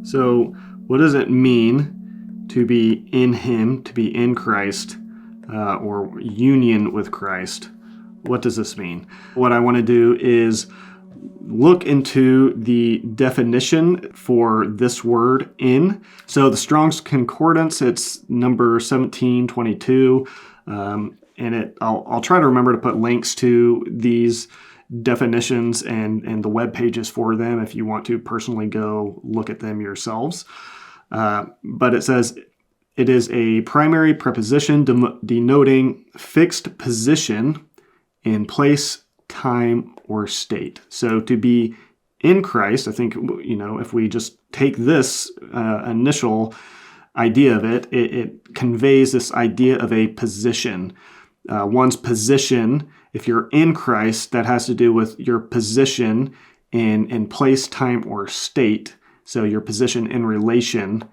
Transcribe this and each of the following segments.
So what does it mean to be in him, to be in Christ, or union with Christ? What does this mean? What I want to do is look into the definition for this word in. So the Strong's Concordance, it's number 1722. I'll try to remember to put links to these definitions and the web pages for them if you want to personally go look at them yourselves. But it says it is a primary preposition denoting fixed position in place, time, or state. So to be in Christ, I think, if we just take this initial idea of it, it conveys this idea of a position. One's position, if you're in Christ, that has to do with your position in place, time, or state. So your position in relation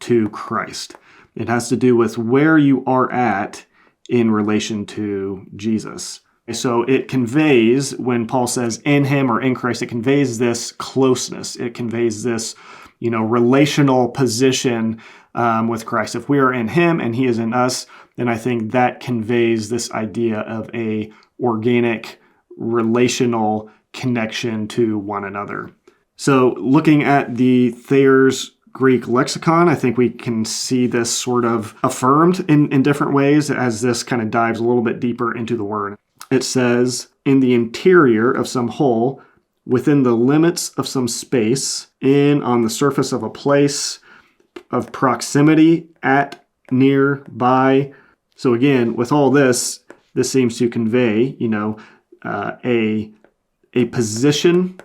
to Christ. It has to do with where you are at in relation to Jesus. So it conveys, when Paul says in him or in Christ, it conveys this closeness. It conveys this, relational position with Christ. If we are in him and he is in us, then I think that conveys this idea of a organic relational connection to one another. So looking at the Thayer's Greek lexicon, I think we can see this sort of affirmed in different ways as this kind of dives a little bit deeper into the word. It says, in the interior of some whole, within the limits of some space, in, on the surface of a place, of proximity, at, near, by. So again, with all this seems to convey, a position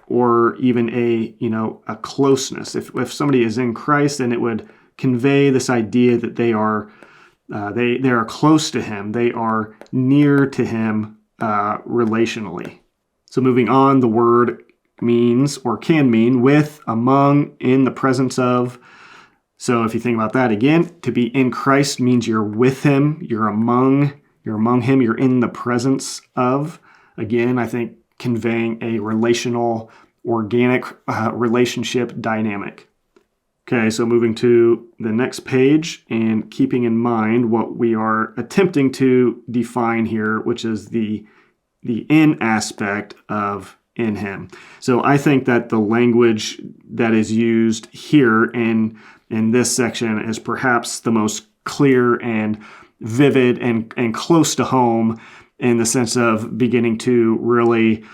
or even a closeness. If somebody is in Christ, then it would convey this idea that they are close to him. They are near to him relationally. So moving on, the word means or can mean with, among, in the presence of. So if you think about that again, to be in Christ means you're with him, you're among him, you're in the presence of. Again, I think conveying a relational, organic relationship dynamic. Okay, so moving to the next page and keeping in mind what we are attempting to define here, which is the in aspect of in him. So I think that the language that is used here in this section is perhaps the most clear and vivid and close to home in the sense of beginning to really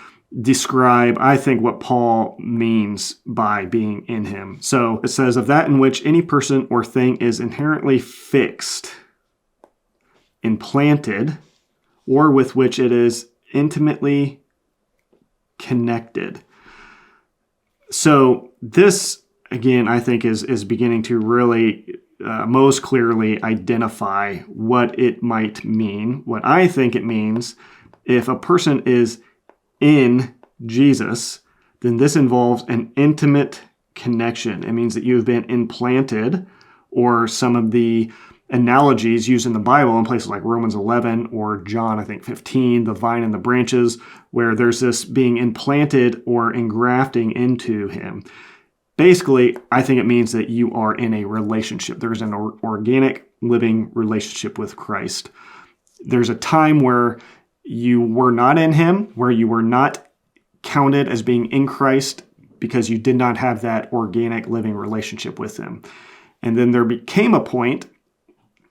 describe, I think, what Paul means by being in him. So it says, of that in which any person or thing is inherently fixed, implanted, or with which it is intimately connected. So this, again, I think is beginning to really most clearly identify what it might mean. What I think it means, if a person is in Jesus, then this involves an intimate connection. It means that you've been implanted, or some of the analogies used in the Bible in places like Romans 11 or John, I think 15, the vine and the branches, where there's this being implanted or engrafting into him. Basically, I think it means that you are in a relationship. There's an organic living relationship with Christ. There's a time where you were not in him, where you were not counted as being in Christ because you did not have that organic living relationship with him. And then there became a point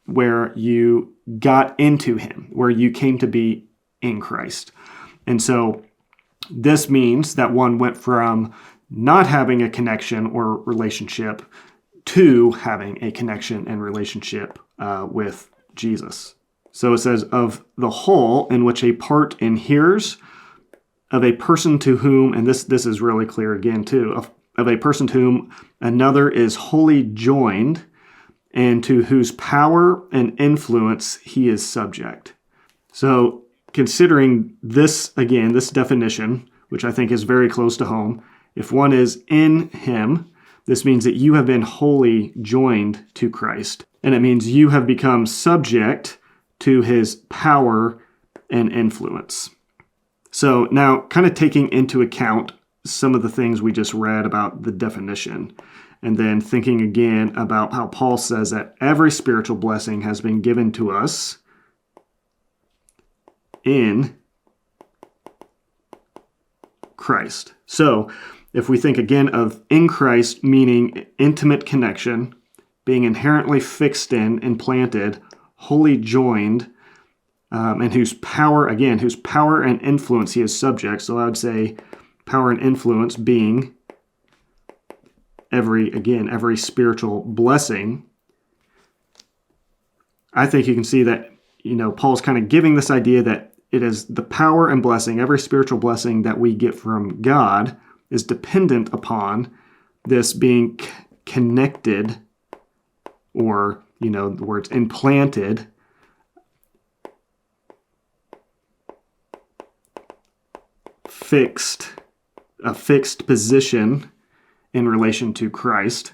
where you got into him, where you came to be in Christ. And so this means that one went from not having a connection or relationship to having a connection and relationship with Jesus. So it says, of the whole in which a part inheres, of a person to whom, and this is really clear again too, of a person to whom another is wholly joined, and to whose power and influence he is subject. So considering this, again, this definition, which I think is very close to home, if one is in him, this means that you have been wholly joined to Christ. And it means you have become subject to his power and influence. So now, kind of taking into account some of the things we just read about the definition, And then thinking again about how Paul says that every spiritual blessing has been given to us in Christ. So if we think again of in Christ meaning intimate connection, being inherently fixed in, implanted, wholly joined, and whose power and influence he is subject. So I would say power and influence being every spiritual blessing. I think you can see that, Paul's kind of giving this idea that it is the power and blessing, every spiritual blessing that we get from God is dependent upon this being connected, or, the words implanted, a fixed position in relation to Christ.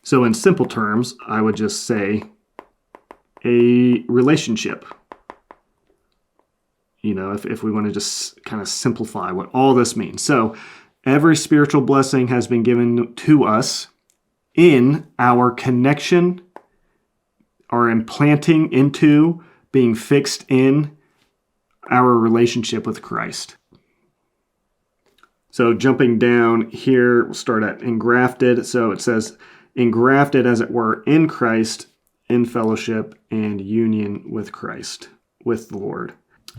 So in simple terms, I would just say a relationship. If we want to just kind of simplify what all this means. So every spiritual blessing has been given to us in our connection, our implanting into, being fixed in our relationship with Christ. So jumping down here, we'll start at engrafted. So it says, engrafted as it were in Christ, in fellowship and union with Christ, with the Lord.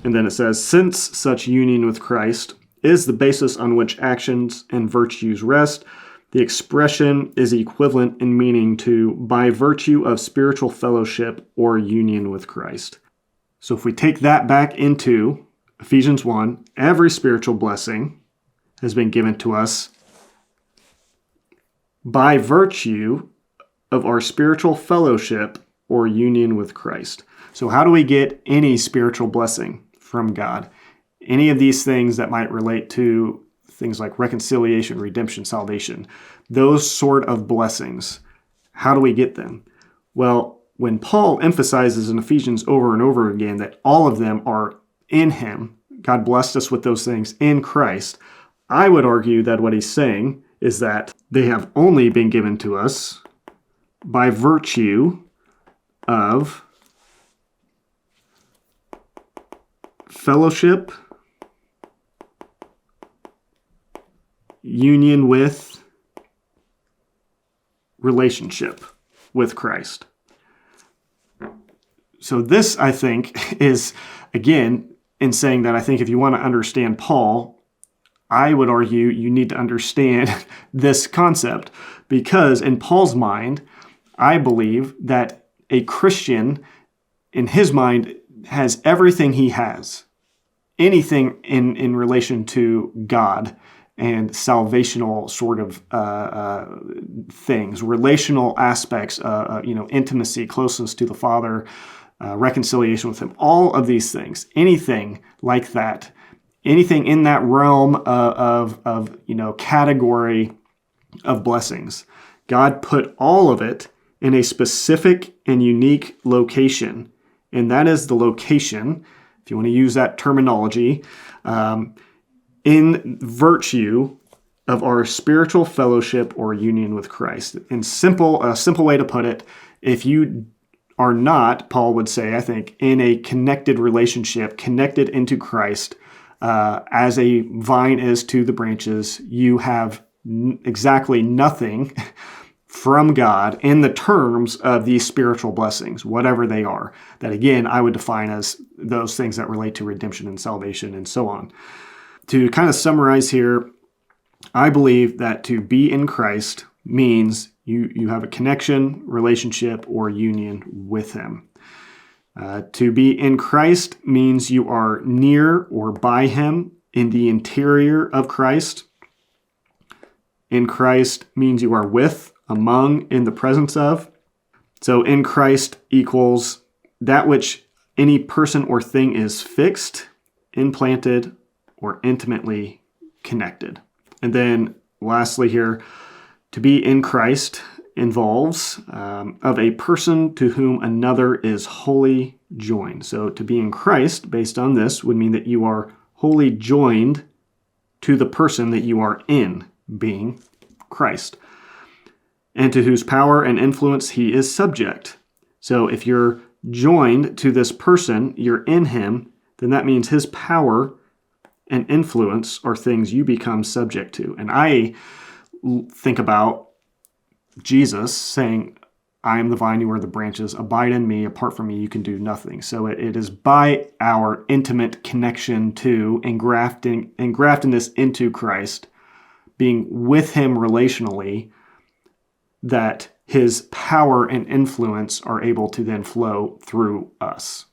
And then it says, since such union with Christ is the basis on which actions and virtues rest, the expression is equivalent in meaning to by virtue of spiritual fellowship or union with Christ. So if we take that back into Ephesians 1, every spiritual blessing has been given to us by virtue of our spiritual fellowship or union with Christ. So how do we get any spiritual blessing from God? Any of these things that might relate to things like reconciliation, redemption, salvation, those sort of blessings, how do we get them? Well, when Paul emphasizes in Ephesians over and over again that all of them are in him, God blessed us with those things in Christ, I would argue that what he's saying is that they have only been given to us by virtue of fellowship, union with, relationship with Christ. So this, I think, is, again, in saying that I think if you want to understand Paul, I would argue you need to understand this concept, because in Paul's mind, I believe that a Christian, in his mind, has everything he has, anything in relation to God and salvational sort of things, relational aspects, intimacy, closeness to the Father, reconciliation with him, all of these things, anything like that, anything in that realm of category of blessings. God put all of it in a specific and unique location, and that is the location, if you want to use that terminology, in virtue of our spiritual fellowship or union with Christ. A simple way to put it, if you are not, Paul would say, I think, in a connected relationship, connected into Christ, as a vine is to the branches, you have exactly nothing from God in the terms of these spiritual blessings, whatever they are. That, again, I would define as those things that relate to redemption and salvation and so on. To kind of summarize here, I believe that to be in Christ means you have a connection, relationship, or union with him. To be in Christ means you are near or by him in the interior of Christ. In Christ means you are with, among, in the presence of. So in Christ equals that which any person or thing is fixed, implanted, or intimately connected. And then lastly here, to be in Christ involves of a person to whom another is wholly joined. So to be in Christ, based on this, would mean that you are wholly joined to the person that you are in being Christ, and to whose power and influence he is subject. So if you're joined to this person, you're in him, then that means his power and influence are things you become subject to. And I think about Jesus saying, I am the vine, you are the branches. Abide in me. Apart from me, you can do nothing. So it is by our intimate connection to and grafting this into Christ, being with him relationally, that his power and influence are able to then flow through us.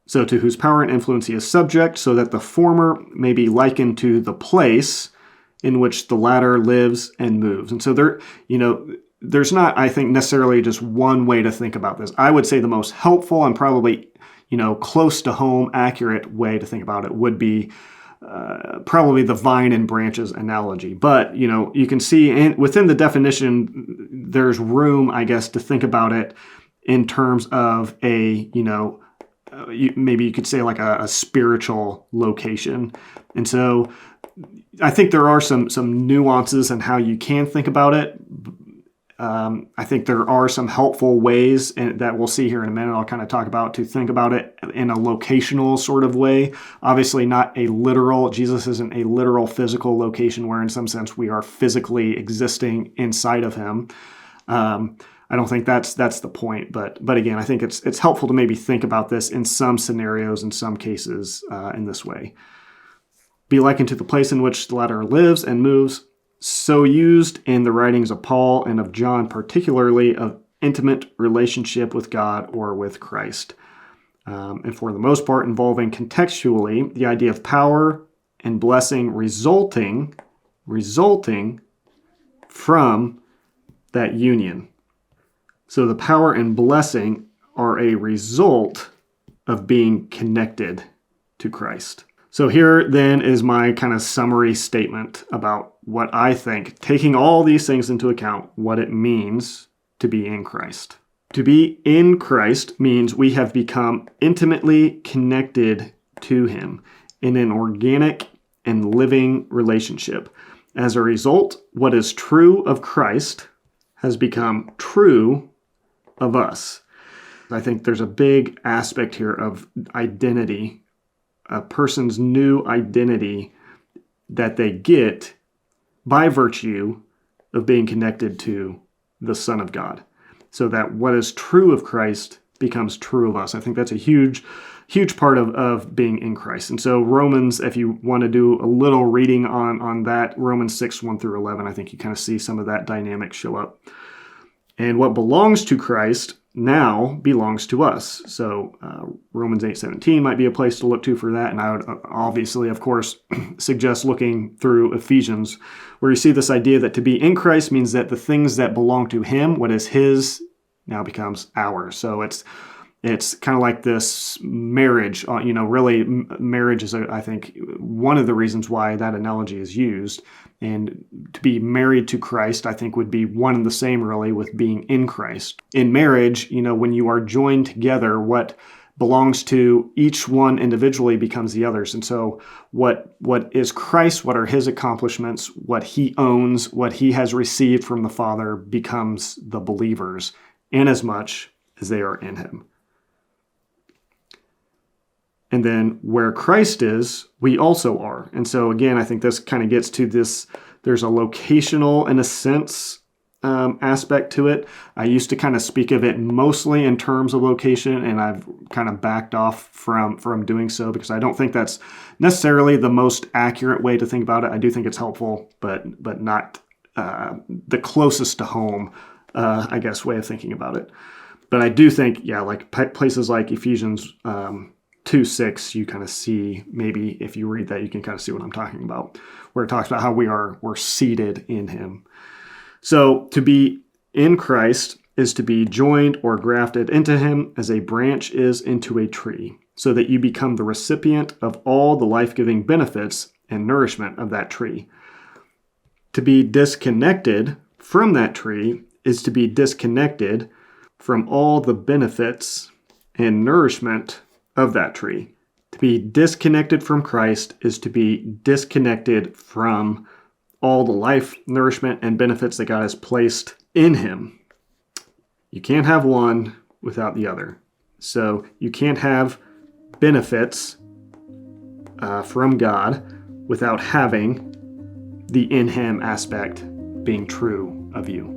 So to whose power and influence he is subject, so that the former may be likened to the place in which the latter lives and moves. And so there's not, I think, necessarily just one way to think about this. I would say the most helpful and probably, close to home, accurate way to think about it would be probably the vine and branches analogy. But, you can see within the definition, there's room, I guess, to think about it in terms of maybe you could say like a spiritual location. And so I think there are some nuances in how you can think about it. I think there are some helpful ways that we'll see here in a minute. I'll kind of talk about to think about it in a locational sort of way. Obviously not a literal, Jesus isn't a literal physical location where in some sense we are physically existing inside of him. I don't think that's the point, but again, I think it's helpful to maybe think about this in some scenarios, in some cases, in this way. Be likened to the place in which the latter lives and moves, so used in the writings of Paul and of John, particularly of intimate relationship with God or with Christ. And for the most part, involving contextually the idea of power and blessing resulting from that union. So the power and blessing are a result of being connected to Christ. So here then is my kind of summary statement about what I think, taking all these things into account, what it means to be in Christ. To be in Christ means we have become intimately connected to him in an organic and living relationship. As a result, what is true of Christ has become true of us. I think there's a big aspect here of identity, a person's new identity that they get by virtue of being connected to the Son of God. So that what is true of Christ becomes true of us. I think that's a huge part of being in Christ. And so Romans, if you want to do a little reading on that, Romans 6, 1 through 11, I think you kind of see some of that dynamic show up. And what belongs to Christ now belongs to us. So Romans 8:17 might be a place to look to for that. And I would obviously, of course, suggest looking through Ephesians, where you see this idea that to be in Christ means that the things that belong to him, what is his, now becomes ours. So it's kind of like this marriage, really marriage is, I think, one of the reasons why that analogy is used. And to be married to Christ, I think, would be one and the same, really, with being in Christ. In marriage, when you are joined together, what belongs to each one individually becomes the others. And so what is Christ, what are his accomplishments, what he owns, what he has received from the Father becomes the believers, inasmuch as they are in him. And then where Christ is, we also are. And so again, I think this kind of gets to this, there's a locational, in a sense, aspect to it. I used to kind of speak of it mostly in terms of location, and I've kind of backed off from doing so because I don't think that's necessarily the most accurate way to think about it. I do think it's helpful, but not the closest to home, I guess, way of thinking about it. But I do think, like places like Ephesians 2:6, you kind of see, maybe if you read that, you can kind of see what I'm talking about, where it talks about how we're seated in him. So to be in Christ is to be joined or grafted into him as a branch is into a tree, so that you become the recipient of all the life-giving benefits and nourishment of that tree. To be disconnected from that tree is to be disconnected from all the benefits and nourishment of that tree. To be disconnected from Christ is to be disconnected from all the life, nourishment, and benefits that God has placed in him. You can't have one without the other. So you can't have benefits from God without having the in him aspect being true of you.